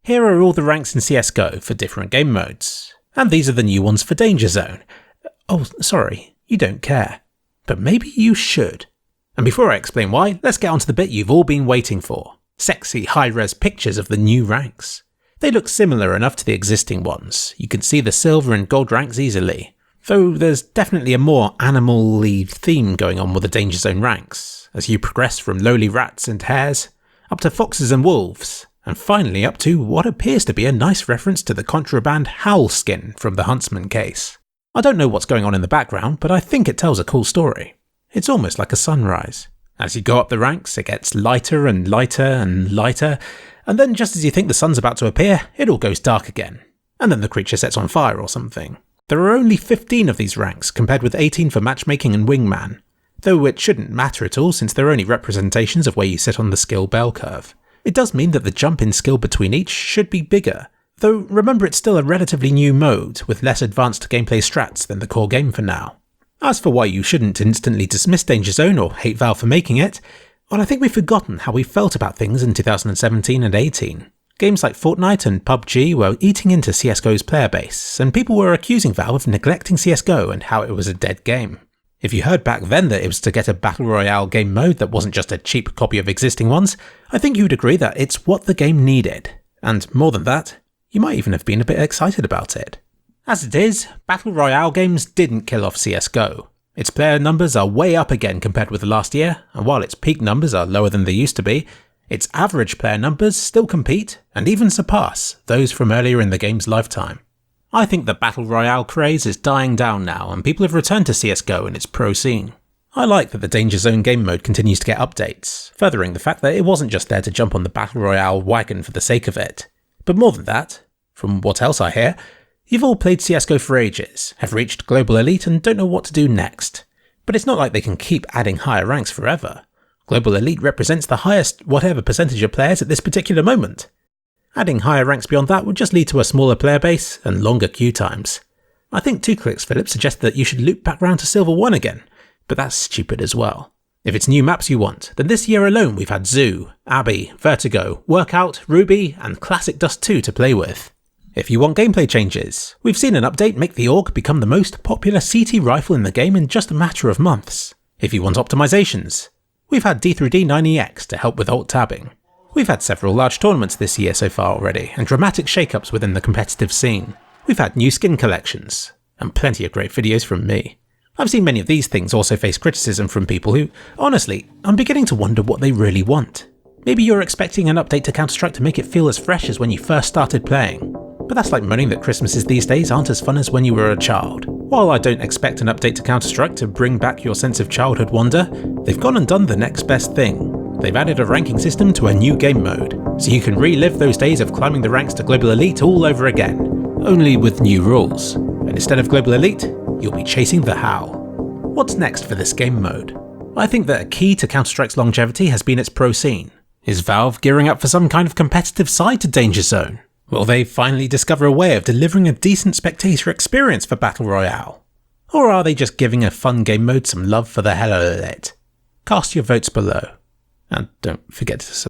Here are all the ranks in CSGO for different game modes. And these are the new ones for Dangerzone. Oh, sorry, you don't care. But maybe you should. And before I explain why, let's get on to the bit you've all been waiting for. Sexy high-res pictures of the new ranks. They look similar enough to the existing ones. You can see the silver and gold ranks easily. Though there's definitely a more animal-y theme going on with the Dangerzone ranks, as you progress from lowly rats and hares, up to foxes and wolves, and finally up to what appears to be a nice reference to the contraband Howl skin from the Huntsman case. I don't know what's going on in the background, but I think it tells a cool story. It's almost like a sunrise. As you go up the ranks, it gets lighter and lighter and lighter, and then just as you think the sun's about to appear, it all goes dark again. And then the creature sets on fire or something. There are only 15 of these ranks, compared with 18 for matchmaking and wingman. Though it shouldn't matter at all since they're only representations of where you sit on the skill bell curve. It does mean that the jump in skill between each should be bigger. Though remember it's still a relatively new mode, with less advanced gameplay strats than the core game for now. As for why you shouldn't instantly dismiss Dangerzone or hate Valve for making it, well I think we've forgotten how we felt about things in 2017 and 18. Games like Fortnite and PUBG were eating into CSGO's player base, and people were accusing Valve of neglecting CSGO and how it was a dead game. If you heard back then that it was to get a Battle Royale game mode that wasn't just a cheap copy of existing ones, I think you'd agree that it's what the game needed. And more than that, you might even have been a bit excited about it. As it is, Battle Royale games didn't kill off CSGO. Its player numbers are way up again compared with last year, and while its peak numbers are lower than they used to be, its average player numbers still compete, and even surpass, those from earlier in the game's lifetime. I think the Battle Royale craze is dying down now, and people have returned to CSGO and its pro scene. I like that the Dangerzone game mode continues to get updates, furthering the fact that it wasn't just there to jump on the Battle Royale wagon for the sake of it. But more than that, from what else I hear, you've all played CSGO for ages, have reached Global Elite and don't know what to do next. But it's not like they can keep adding higher ranks forever. Global Elite represents the highest whatever percentage of players at this particular moment. Adding higher ranks beyond that would just lead to a smaller player base and longer queue times. I think 2ClicksPhilip suggests that you should loop back round to Silver 1 again, but that's stupid as well. If it's new maps you want, then this year alone we've had Zoo, Abbey, Vertigo, Workout, Ruby and Classic Dust 2 to play with. If you want gameplay changes, we've seen an update make the AUG become the most popular CT rifle in the game in just a matter of months. If you want optimizations, we've had D3D9EX to help with alt-tabbing. We've had several large tournaments this year so far already, and dramatic shakeups within the competitive scene. We've had new skin collections, and plenty of great videos from me. I've seen many of these things also face criticism from people who, honestly, I'm beginning to wonder what they really want. Maybe you're expecting an update to Counter-Strike to make it feel as fresh as when you first started playing. But that's like moaning that Christmases these days aren't as fun as when you were a child. While I don't expect an update to Counter-Strike to bring back your sense of childhood wonder, they've gone and done the next best thing. They've added a ranking system to a new game mode, so you can relive those days of climbing the ranks to Global Elite all over again, only with new rules. And instead of Global Elite, you'll be chasing the Howl. What's next for this game mode? I think that a key to Counter-Strike's longevity has been its pro scene. Is Valve gearing up for some kind of competitive side to Dangerzone? Will they finally discover a way of delivering a decent spectator experience for Battle Royale? Or are they just giving a fun game mode some love for the hell of it? Cast your votes below. And don't forget to subscribe.